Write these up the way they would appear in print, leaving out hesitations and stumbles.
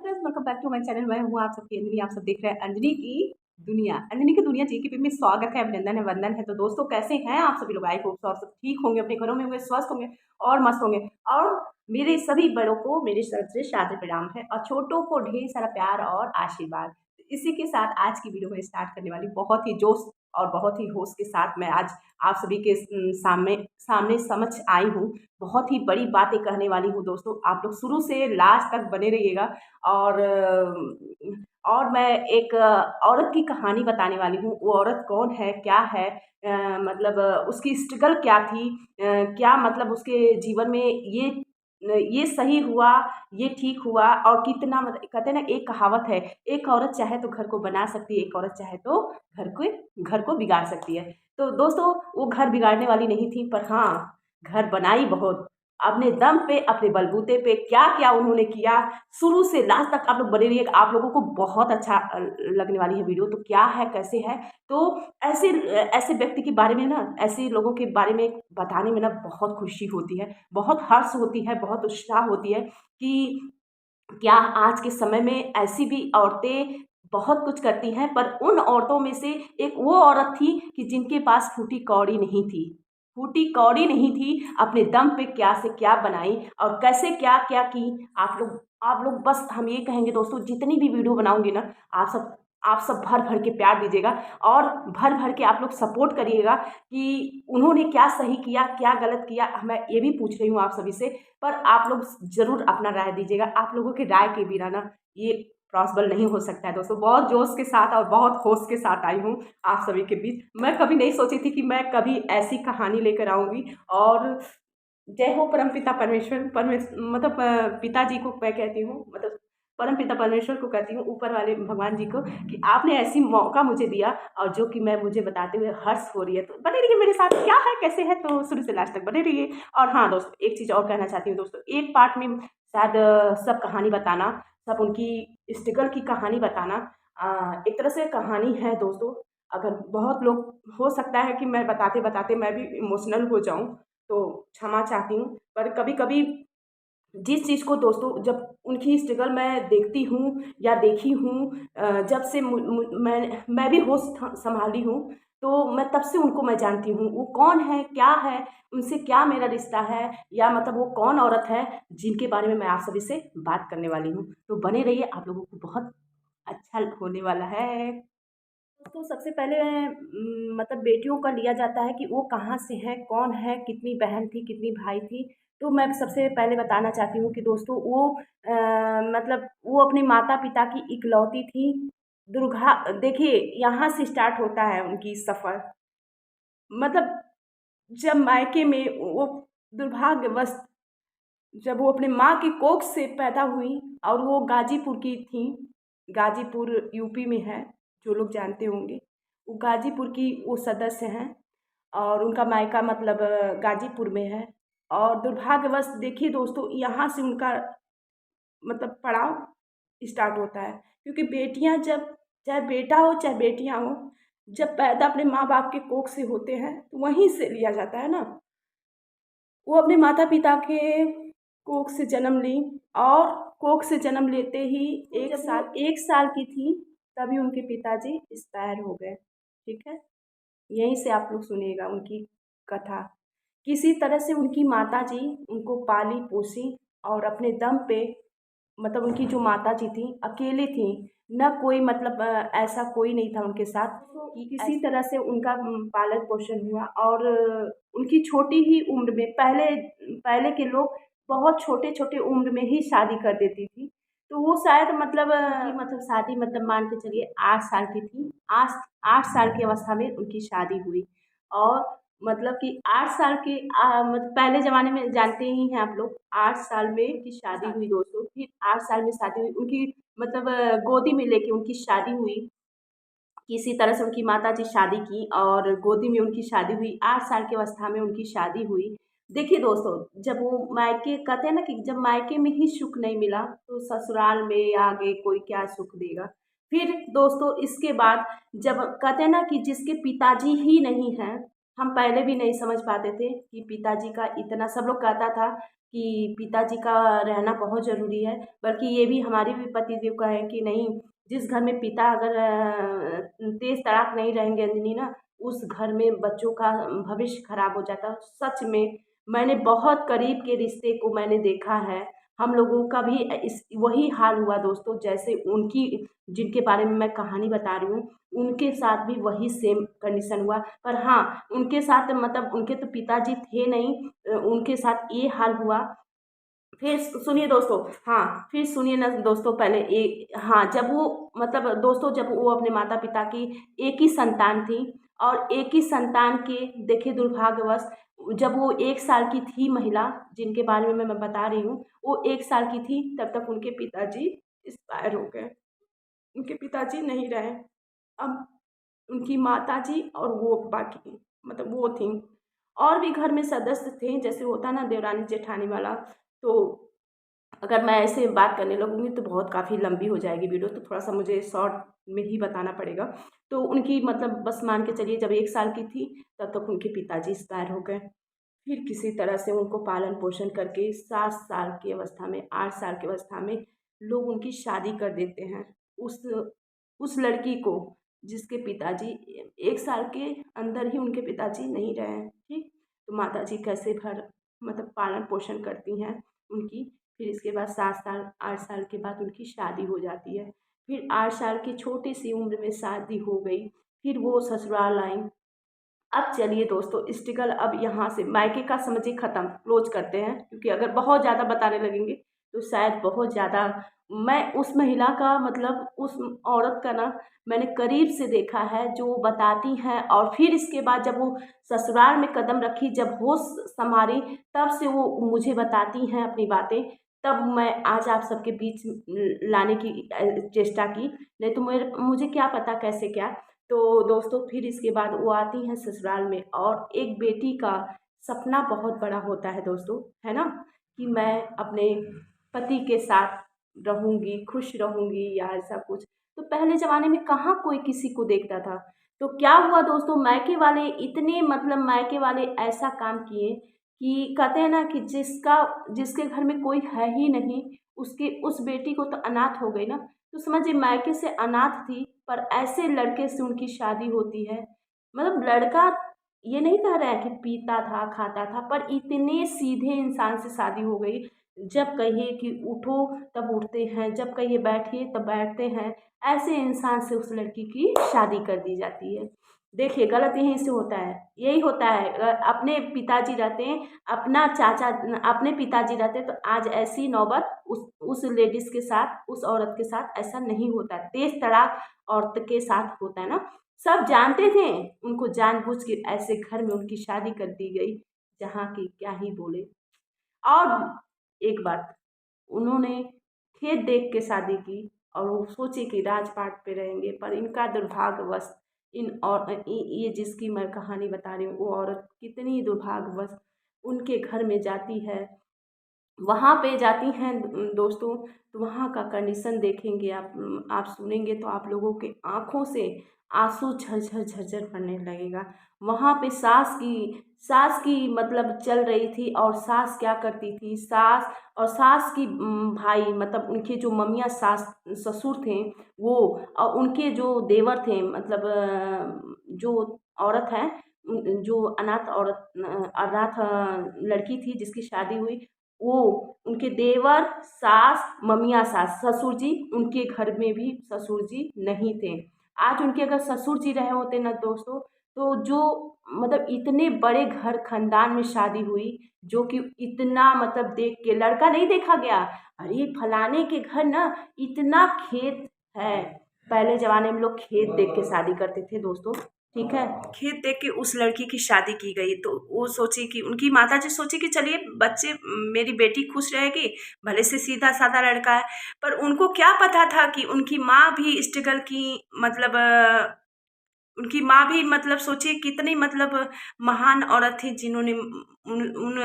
Friends, welcome back to my channel. मैं हूँ आप सबकी अंजनी। आप सब देख रहे हैं अंजनी की दुनिया। अंजनी की दुनिया चैनल में स्वागत है, अभिनंदन है, वंदन है। तो दोस्तों, कैसे हैं आप सभी लोग? आई होप और सब ठीक होंगे, अपने घरों में होंगे, स्वस्थ होंगे और मस्त होंगे। और मेरे सभी बड़ों को मेरे तरफ से शादी प्रणाम है और छोटों को ढेर सारा प्यार और आशीर्वाद। इसी के साथ आज की वीडियो में स्टार्ट करने वाली, बहुत ही जोश और बहुत ही होश के साथ मैं आज आप सभी के सामने सामने समझ आई हूँ। बहुत ही बड़ी बातें कहने वाली हूँ दोस्तों, आप लोग शुरू से लास्ट तक बने रहिएगा। और मैं एक औरत की कहानी बताने वाली हूँ। वो औरत कौन है, क्या है, मतलब उसकी स्ट्रगल क्या थी, क्या मतलब उसके जीवन में ये सही हुआ, ये ठीक हुआ, और कितना मतलब कहते हैं ना, एक कहावत है, एक औरत चाहे तो घर को बना सकती है, एक औरत चाहे तो घर को बिगाड़ सकती है। तो दोस्तों, वो घर बिगाड़ने वाली नहीं थी, पर हाँ, घर बनाई बहुत अपने दम पे, अपने बलबूते पे। क्या-क्या उन्होंने किया, शुरू से लास्ट तक आप लोग बने रहिए। आप लोगों को बहुत अच्छा लगने वाली है वीडियो। तो क्या है, कैसे है, तो ऐसे ऐसे व्यक्ति के बारे में ना, ऐसे लोगों के बारे में बताने में ना बहुत खुशी होती है, बहुत हर्ष होती है, बहुत उत्साह होती है कि क्या आज के समय में ऐसी भी औरतें बहुत कुछ करती हैं। पर उन औरतों में से एक वो औरत थी कि जिनके पास फूटी कौड़ी नहीं थी। फूटी कौड़ी नहीं थी, अपने दम पे क्या से क्या बनाई और कैसे क्या-क्या की। आप लोग बस हम ये कहेंगे दोस्तों, जितनी भी वीडियो बनाऊँगी ना, आप सब भर-भर के प्यार दीजिएगा और भर-भर के आप लोग सपोर्ट करिएगा कि उन्होंने क्या सही किया, क्या गलत किया। मैं ये भी पूछ रही हूँ आप सभी से, पर आप लोग ज़रूर अपना राय दीजिएगा। आप लोगों की राय के बिना ना ये पॉसिबल नहीं हो सकता है दोस्तों। बहुत जोश के साथ और बहुत होश के साथ आई हूँ आप सभी के बीच। मैं कभी नहीं सोची थी कि मैं कभी ऐसी कहानी लेकर आऊँगी। और जय हो परमपिता परमेश्वर, मतलब पिताजी को मैं कहती हूँ, मतलब परमपिता परमेश्वर को कहती हूँ, ऊपर वाले भगवान जी को, कि आपने ऐसी मौका मुझे दिया और जो कि मैं मुझे बताते हुए हर्ष हो रही है। तो बने रहिए मेरे साथ, क्या है, कैसे है, तो शुरू से लास्ट तक बने रहिए। और हाँ दोस्तों, एक चीज़ और कहना चाहती हूँ दोस्तों, एक पार्ट में शायद सब कहानी बताना, सब उनकी स्ट्रगल की कहानी बताना एक तरह से कहानी है दोस्तों। अगर बहुत लोग, हो सकता है कि मैं बताते-बताते मैं भी इमोशनल हो जाऊँ, तो क्षमा चाहती हूँ। पर कभी-कभी जिस चीज़ को दोस्तों, जब उनकी स्ट्रगल मैं देखती हूँ या देखी हूँ, जब से मैं भी होश सँभाली हूँ, तो मैं तब से उनको मैं जानती हूँ। वो कौन है, क्या है, उनसे क्या मेरा रिश्ता है, या मतलब वो कौन औरत है जिनके बारे में मैं आप सभी से बात करने वाली हूँ। तो बने रहिए, आप लोगों को बहुत अच्छा होने वाला है। तो सबसे पहले मतलब बेटियों का लिया जाता है कि वो कहाँ से हैं, कौन है, कितनी बहन थी, कितनी भाई थी। तो मैं सबसे पहले बताना चाहती हूँ कि दोस्तों, वो मतलब वो अपने माता-पिता की इकलौती थी। दुर्गा देखिए, यहाँ से स्टार्ट होता है उनकी सफ़र। मतलब जब मायके में वो दुर्भाग्यवश, जब वो अपने माँ की कोख से पैदा हुई, और वो गाज़ीपुर की थीं। गाज़ीपुर यूपी में है, जो लोग जानते होंगे। वो गाज़ीपुर की वो सदस्य हैं और उनका मायका मतलब गाज़ीपुर में है। और दुर्भाग्यवश देखिए दोस्तों, यहाँ से उनका मतलब पड़ाव स्टार्ट होता है। क्योंकि बेटियाँ जब, चाहे बेटा हो चाहे बेटियाँ हों, जब पैदा अपने माँ-बाप के कोख से होते हैं, तो वहीं से लिया जाता है ना। वो अपने माता-पिता के कोख से जन्म लीं, और कोख से जन्म लेते ही 1 साल की थीं, तभी उनके पिताजी एक्सपायर हो गए, ठीक है? यहीं से आप लोग सुनिएगा उनकी कथा। किसी तरह से उनकी माताजी उनको पाली-पोसी, और अपने दम पे, मतलब उनकी जो माताजी थीं, अकेले थीं, ना कोई मतलब ऐसा कोई नहीं था उनके साथ कि किसी तरह से उनका पालन-पोषण हुआ। और उनकी छोटी ही उम्र में, पहले पहले के लोग बहुत छोटे-छोटे उम्र में ही शादी कर देती थी। तो वो शायद मतलब मतलब शादी मतलब मान के चलिए 8 साल की थी। 8 साल की अवस्था में उनकी शादी हुई। और मतलब कि 8 साल के मतलब पहले ज़माने में जानते ही हैं आप लोग, 8 साल में उनकी शादी हुई दोस्तों। फिर 8 साल में शादी हुई उनकी, मतलब गोदी में लेके उनकी शादी हुई। किसी तरह से उनकी माताजी शादी की और गोदी में उनकी शादी हुई। 8 साल की अवस्था में उनकी शादी हुई। देखिए दोस्तों, जब वो मायके, कहते हैं ना कि जब मायके में ही सुख नहीं मिला, तो ससुराल में आगे कोई क्या सुख देगा। फिर दोस्तों, इसके बाद जब कहते हैं ना कि जिसके पिताजी ही नहीं हैं, हम पहले भी नहीं समझ पाते थे कि पिताजी का इतना, सब लोग कहता था कि पिताजी का रहना बहुत ज़रूरी है, बल्कि ये भी हमारे भी पतिदेव का है कि नहीं, जिस घर में पिता अगर तेज तड़ाक नहीं रहेंगे अंजनी ना, उस घर में बच्चों का भविष्य खराब हो जाता है। सच में मैंने बहुत करीब के रिश्ते को मैंने देखा है। हम लोगों का भी इस वही हाल हुआ दोस्तों, जैसे उनकी, जिनके बारे में मैं कहानी बता रही हूँ, उनके साथ भी वही सेम कंडीशन हुआ। पर हाँ, उनके साथ मतलब उनके तो पिताजी थे नहीं, उनके साथ ये हाल हुआ। फिर सुनिए दोस्तों, हाँ, फिर सुनिए ना दोस्तों, पहले हाँ, जब वो मतलब दोस्तों, जब वो अपने माता पिता की एक ही संतान थी, और एक ही संतान के देखिए दुर्भाग्यवश, जब वो 1 साल की थी महिला, जिनके बारे में मैं बता रही हूँ, वो 1 साल की थी, तब तक उनके पिताजी एक्सपायर हो गए। उनके पिताजी नहीं रहे। अब उनकी माताजी और वो बाकी मतलब वो थी, और भी घर में सदस्य थे, जैसे होता ना देवरानी जेठानी वाला। तो अगर मैं ऐसे बात करने लगूँगी तो बहुत काफ़ी लंबी हो जाएगी वीडियो, तो थोड़ा-सा मुझे शॉर्ट में ही बताना पड़ेगा। तो उनकी मतलब बस मान के चलिए, जब 1 साल की थी, तब तक उनके पिताजी एक्सपायर हो गए। फिर किसी तरह से उनको पालन-पोषण करके 7 साल की अवस्था में, 8 साल की अवस्था में लोग उनकी शादी कर देते हैं। उस उस लड़की को, जिसके पिताजी 1 साल के अंदर ही उनके पिताजी नहीं रहे हैं, ठीक? तो माताजी कैसे मतलब पालन-पोषण करती हैं उनकी। फिर इसके बाद 7 साल, 8 साल के बाद उनकी शादी हो जाती है। फिर 8 साल की छोटी-सी उम्र में शादी हो गई, फिर वो ससुराल आईं। अब चलिए दोस्तों, स्ट्रगल अब यहाँ से मायके का समझिए ख़त्म, क्लोज़ करते हैं, क्योंकि अगर बहुत ज़्यादा बताने लगेंगे तो शायद बहुत ज़्यादा, मैं उस महिला का मतलब उस औरत का ना मैंने करीब से देखा है, जो बताती हैं, और फिर इसके बाद जब वो ससुराल में कदम रखी, जब होश सँभाली, तब से वो मुझे बताती हैं अपनी बातें। तब मैं आज आप सबके बीच लाने की चेष्टा की, नहीं तो मुझे क्या पता कैसे क्या। तो दोस्तों, फिर इसके बाद वो आती हैं ससुराल में, और एक बेटी का सपना बहुत बड़ा होता है दोस्तों, है ना? कि मैं अपने पति के साथ रहूँगी, खुश रहूँगी, या ऐसा कुछ। तो पहले ज़माने में कहाँ कोई किसी को देखता था। तो क्या हुआ दोस्तों, मायके वाले इतने मतलब मायके वाले ऐसा काम किए कि कहते हैं ना कि जिसके घर में कोई है ही नहीं, उसकी उस बेटी को तो अनाथ हो गई ना। तो समझिए, मायके से अनाथ थी, पर ऐसे लड़के से उनकी शादी होती है। मतलब लड़का, ये नहीं कह रहा है कि पीता था, खाता था, पर इतने सीधे इंसान से शादी हो गई। जब कहिए कि उठो तब उठते हैं, जब कहिए बैठिए तब बैठते हैं। ऐसे इंसान से उस लड़की की शादी कर दी जाती है। देखिए, गलत यहीं से होता है, यही होता है। अपने पिताजी रहते हैं, अपने पिताजी रहते तो आज ऐसी नौबत उस लेडीज़ के साथ, उस औरत के साथ ऐसा नहीं होता। तेज़ तड़ाक औरत के साथ होता है ना। सब जानते थे, उनको जानबूझ के ऐसे घर में उनकी शादी कर दी गई, जहाँ की क्या ही बोले। और एक बात, उन्होंने खेत देख के शादी की, और वो सोचे कि राजपाट पे रहेंगे, पर इनका दुर्भाग्यवश, इन और ये जिसकी मैं कहानी बता रही हूँ, वो औरत कितनी दुर्भाग्यवश उनके घर में जाती है, वहाँ पे जाती हैं दोस्तों। तो वहाँ का कंडीशन देखेंगे आप सुनेंगे तो आप लोगों के आँखों से आँसू झरझर झरझर पड़ने लगेगा। वहाँ पे सास की मतलब चल रही थी, और सास क्या करती थी, सास की भाई मतलब उनके जो ममिया सास ससुर थे वो, और उनके जो देवर थे मतलब जो औरत है, जो अनाथ लड़की थी जिसकी शादी हुई, वो उनके देवर, सास, ममिया सास, ससुर जी उनके घर में भी ससुर जी नहीं थे। आज उनके अगर ससुर जी रहे होते ना दोस्तों, तो जो मतलब इतने बड़े घर खानदान में शादी हुई, जो कि इतना मतलब देख के लड़का नहीं देखा गया, अरे फलाने के घर ना इतना खेत है। पहले ज़माने में लोग खेत देख के शादी करते थे दोस्तों, ठीक है? खेत देख के उस लड़की की शादी की गई, तो वो सोची कि उनकी माताजी सोची कि चलिए बच्चे, मेरी बेटी खुश रहेगी, भले से सीधा-साधा लड़का है। पर उनको क्या पता था कि उनकी माँ भी स्ट्रगल की, मतलब उनकी माँ भी मतलब सोचिए कितनी मतलब महान औरत थी, जिन्होंने उन उन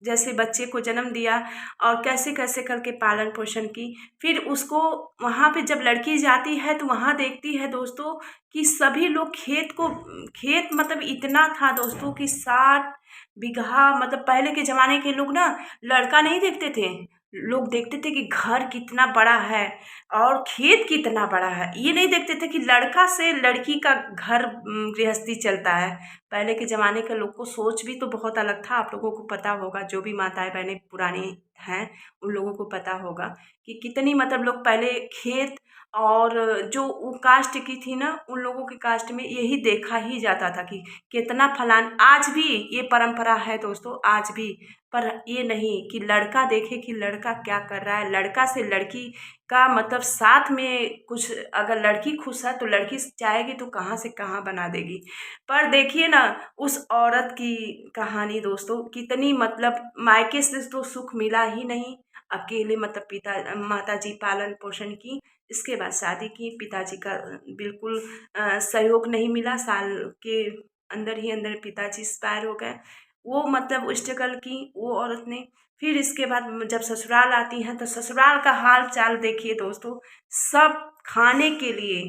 जैसे बच्चे को जन्म दिया और कैसे कैसे करके पालन पोषण की। फिर उसको वहाँ पे जब लड़की जाती है तो वहाँ देखती है दोस्तों कि सभी लोग खेत मतलब इतना था दोस्तों कि 60 बीघा, मतलब पहले के ज़माने के लोग ना लड़का नहीं देखते थे, लोग देखते थे कि घर कितना बड़ा है और खेत कितना बड़ा है। ये नहीं देखते थे कि लड़का से लड़की का घर गृहस्थी चलता है। पहले के ज़माने के लोग को सोच भी तो बहुत अलग था। आप लोगों को पता होगा, जो भी माताएं बहनें पुरानी हैं उन लोगों को पता होगा कि कितनी मतलब लोग पहले खेत और जो वो कास्ट की थी ना, उन लोगों की कास्ट में यही देखा ही जाता था कि कितना फलान। आज भी ये परंपरा है दोस्तों, आज भी। पर ये नहीं कि लड़का देखे कि लड़का क्या कर रहा है। लड़का से लड़की का मतलब साथ में कुछ, अगर लड़की खुश है तो लड़की चाहेगी तो कहाँ से कहाँ बना देगी। पर देखिए ना उस औरत की कहानी दोस्तों, कितनी मतलब मायके से तो सुख मिला ही नहीं, अकेले मतलब पिता माता जी पालन पोषण की। इसके बाद शादी की, पिताजी का बिल्कुल सहयोग नहीं मिला। साल के अंदर ही अंदर पिताजी एक्सपायर हो गए। वो मतलब स्ट्रगल की वो औरत ने। फिर इसके बाद जब ससुराल आती हैं तो ससुराल का हाल चाल देखिए दोस्तों। सब खाने के लिए,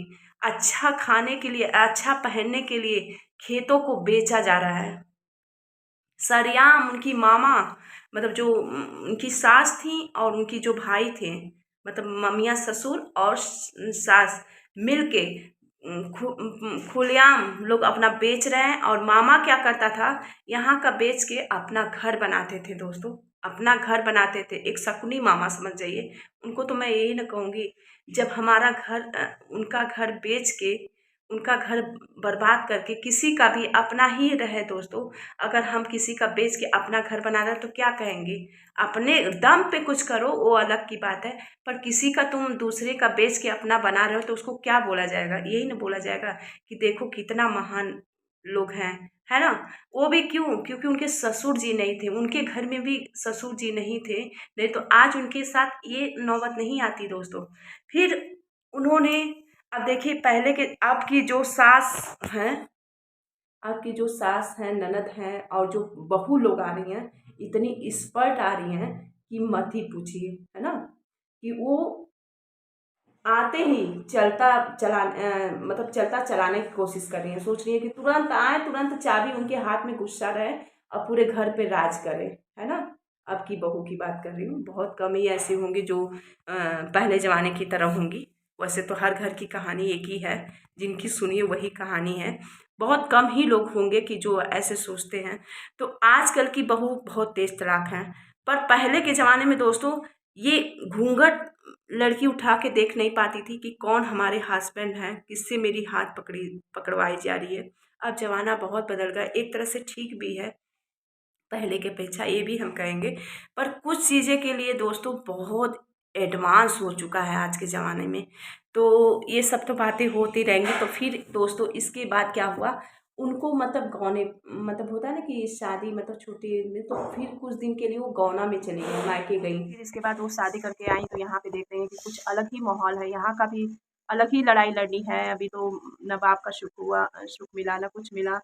अच्छा खाने के लिए, अच्छा पहनने के लिए खेतों को बेचा जा रहा है। सरेआम उनकी मामा, मतलब जो उनकी सास थी और उनकी जो भाई थे, मतलब ममिया ससुर और सास मिलके खुलेआम लोग अपना बेच रहे हैं। और मामा क्या करता था, यहाँ का बेच के अपना घर बनाते थे दोस्तों, अपना घर बनाते थे। एक शकुनी मामा समझ जाइए उनको। तो मैं यही ना कहूँगी, जब हमारा घर उनका घर बेच के, उनका घर बर्बाद करके किसी का भी अपना ही रहे दोस्तों, अगर हम किसी का बेच के अपना घर बना रहे हैं तो क्या कहेंगे। अपने दम पे कुछ करो वो अलग की बात है, पर किसी का तुम दूसरे का बेच के अपना बना रहे हो तो उसको क्या बोला जाएगा। यही ना बोला जाएगा कि देखो कितना महान लोग हैं, है ना। वो भी क्यों, क्योंकि उनके ससुर जी नहीं थे, उनके घर में भी ससुर जी नहीं थे, नहीं तो आज उनके साथ ये नौबत नहीं आती दोस्तों। फिर उन्होंने, अब देखिए पहले के, आपकी जो सास हैं, आपकी जो सास हैं, ननद हैं और जो बहू लोग आ रही हैं, इतनी एक्सपर्ट आ रही हैं कि मत ही पूछिए, है ना। कि वो आते ही मतलब चलता चलाने की कोशिश कर रही हैं। सोच रही है कि तुरंत आए, तुरंत चाबी उनके हाथ में गुस्सा रहे और पूरे घर पे राज करे, है ना। अब की बहू की बात कर रही हूँ, बहुत कम ही ऐसी होंगी जो पहले ज़माने की तरह होंगी। वैसे तो हर घर की कहानी एक ही है, जिनकी सुनिए वही कहानी है। बहुत कम ही लोग होंगे कि जो ऐसे सोचते हैं। तो आजकल की बहू बहुत तेज तड़ाक हैं। पर पहले के ज़माने में दोस्तों ये घूंघट लड़की उठा के देख नहीं पाती थी कि कौन हमारे हस्बैंड हैं, किससे मेरी हाथ पकड़वाई जा रही है। अब ज़माना बहुत बदल गया, एक तरह से ठीक भी है पहले के अपेक्षा, ये भी हम कहेंगे। पर कुछ चीज़ें के लिए दोस्तों बहुत एडवांस हो चुका है आज के ज़माने में। तो ये सब तो बातें होती रहेंगी। तो फिर दोस्तों इसके बाद क्या हुआ, उनको मतलब गौने, मतलब होता है ना कि शादी मतलब छुट्टी में, तो फिर कुछ दिन के लिए वो गौना में चली गई, मायके गई। फिर इसके बाद वो शादी करके आई तो यहाँ पे देख रहे हैं कि कुछ अलग ही माहौल है, यहाँ का भी अलग ही लड़ाई लड़नी है। अभी तो न बाप का सुख मिला, न कुछ मिला।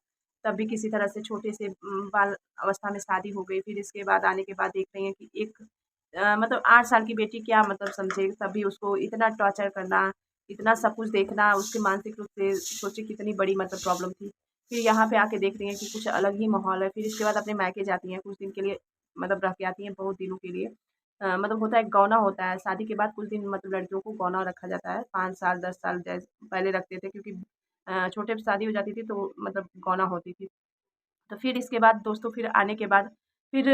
तब भी किसी तरह से छोटे से बाल अवस्था में शादी हो गई। फिर इसके बाद आने के बाद देख रही हैं कि एक मतलब 8 साल की बेटी क्या मतलब समझे, तब भी उसको इतना टॉर्चर करना, इतना सब कुछ देखना, उसके मानसिक रूप से सोचिए कितनी बड़ी मतलब प्रॉब्लम थी। फिर यहाँ पे आके देख रही हैं कि कुछ अलग ही माहौल है। फिर इसके बाद अपने मायके जाती हैं, कुछ दिन के लिए मतलब रह के आती हैं, बहुत दिनों के लिए। मतलब होता है गौना होता है, शादी के बाद कुछ दिन मतलब लड़कियों को गौना रखा जाता है, 5 साल 10 साल जैसे पहले रखते थे, क्योंकि छोटे पे शादी हो जाती थी तो मतलब गौना होती थी। तो फिर इसके बाद दोस्तों फिर आने के बाद फिर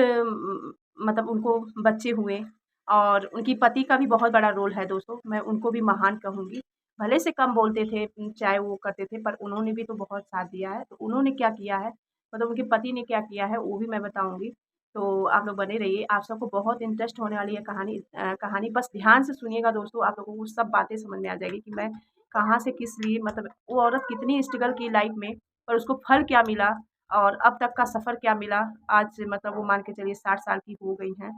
मतलब उनको बच्चे हुए और उनकी पति का भी बहुत बड़ा रोल है दोस्तों, मैं उनको भी महान कहूँगी। भले से कम बोलते थे, चाहे वो करते थे, पर उन्होंने भी तो बहुत साथ दिया है। तो उन्होंने क्या किया है, मतलब उनके पति ने क्या किया है वो भी मैं बताऊँगी। तो आप लोग बने रहिए, आप सबको बहुत इंटरेस्ट होने वाली है कहानी बस ध्यान से सुनिएगा दोस्तों, आप लोगों को सब बातें समझ में आ जाएगी कि मैं कहाँ से किस लिए, मतलब वो औरत कितनी स्ट्रगल की लाइफ में, पर उसको फल क्या मिला और अब तक का सफ़र क्या मिला। आज मतलब वो मान के चलिए 60 साल की हो गई हैं।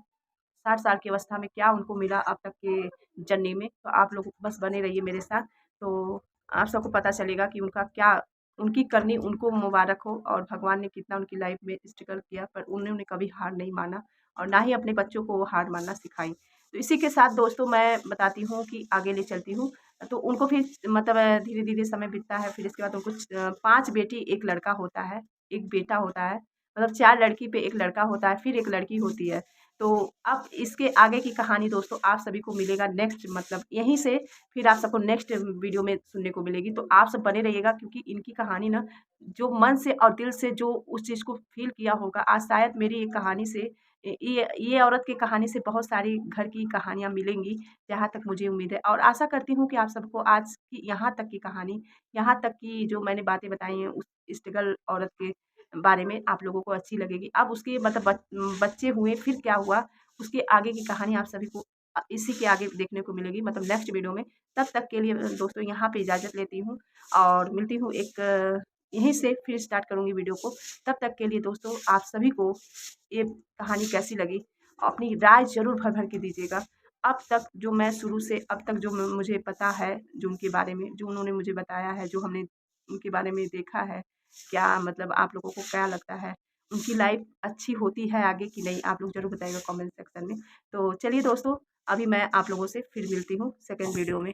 60 साल की अवस्था में क्या उनको मिला अब तक के जर्नी में। तो आप लोग बस बने रहिए मेरे साथ, तो आप सबको पता चलेगा कि उनका क्या, उनकी करनी उनको मुबारक हो और भगवान ने कितना उनकी लाइफ में स्ट्रगल किया, पर उन्होंने कभी हार नहीं माना और ना ही अपने बच्चों को वो हार मानना सिखाई। तो इसी के साथ दोस्तों मैं बताती हूँ कि आगे ले चलती हूँ। तो उनको फिर मतलब धीरे-धीरे समय बीतता है, फिर इसके बाद उनको 5 बेटी 1 लड़का होता है, 1 बेटा होता है। मतलब 4 लड़की पे 1 लड़का होता है, फिर 1 लड़की होती है। तो अब इसके आगे की कहानी दोस्तों आप सभी को मिलेगा नेक्स्ट, मतलब यहीं से फिर आप सबको नेक्स्ट वीडियो में सुनने को मिलेगी। तो आप सब बने रहिएगा, क्योंकि इनकी कहानी ना जो मन से और दिल से जो उस चीज़ को फ़ील किया होगा, आज शायद मेरी एक कहानी से ये औरत की कहानी से बहुत सारी घर की कहानियाँ मिलेंगी, जहाँ तक मुझे उम्मीद है। और आशा करती हूँ कि आप सबको आज की यहाँ तक की कहानी, यहाँ तक की जो मैंने बातें बताई हैं उस स्ट्रगल औरत के बारे में आप लोगों को अच्छी लगेगी। अब उसके मतलब बच्चे हुए, फिर क्या हुआ, उसके आगे की कहानी आप सभी को इसी के आगे देखने को मिलेगी, मतलब नेक्स्ट वीडियो में। तब तक के लिए दोस्तों यहाँ पे इजाज़त लेती हूँ और मिलती हूँ एक यहीं से फिर स्टार्ट करूँगी वीडियो को। तब तक के लिए दोस्तों आप सभी को ये कहानी कैसी लगी, अपनी राय ज़रूर भर-भर के दीजिएगा। अब तक जो मैं शुरू से अब तक जो मुझे पता है, जो उनके बारे में, जो उन्होंने मुझे बताया है, जो हमने उनके बारे में देखा है, क्या मतलब आप लोगों को क्या लगता है? उनकी लाइफ़ अच्छी होती है आगे कि नहीं? आप लोग ज़रूर बताइएगा कमेंट सेक्शन में। तो चलिए दोस्तों, अभी मैं आप लोगों से फिर मिलती हूँ सेकंड वीडियो में।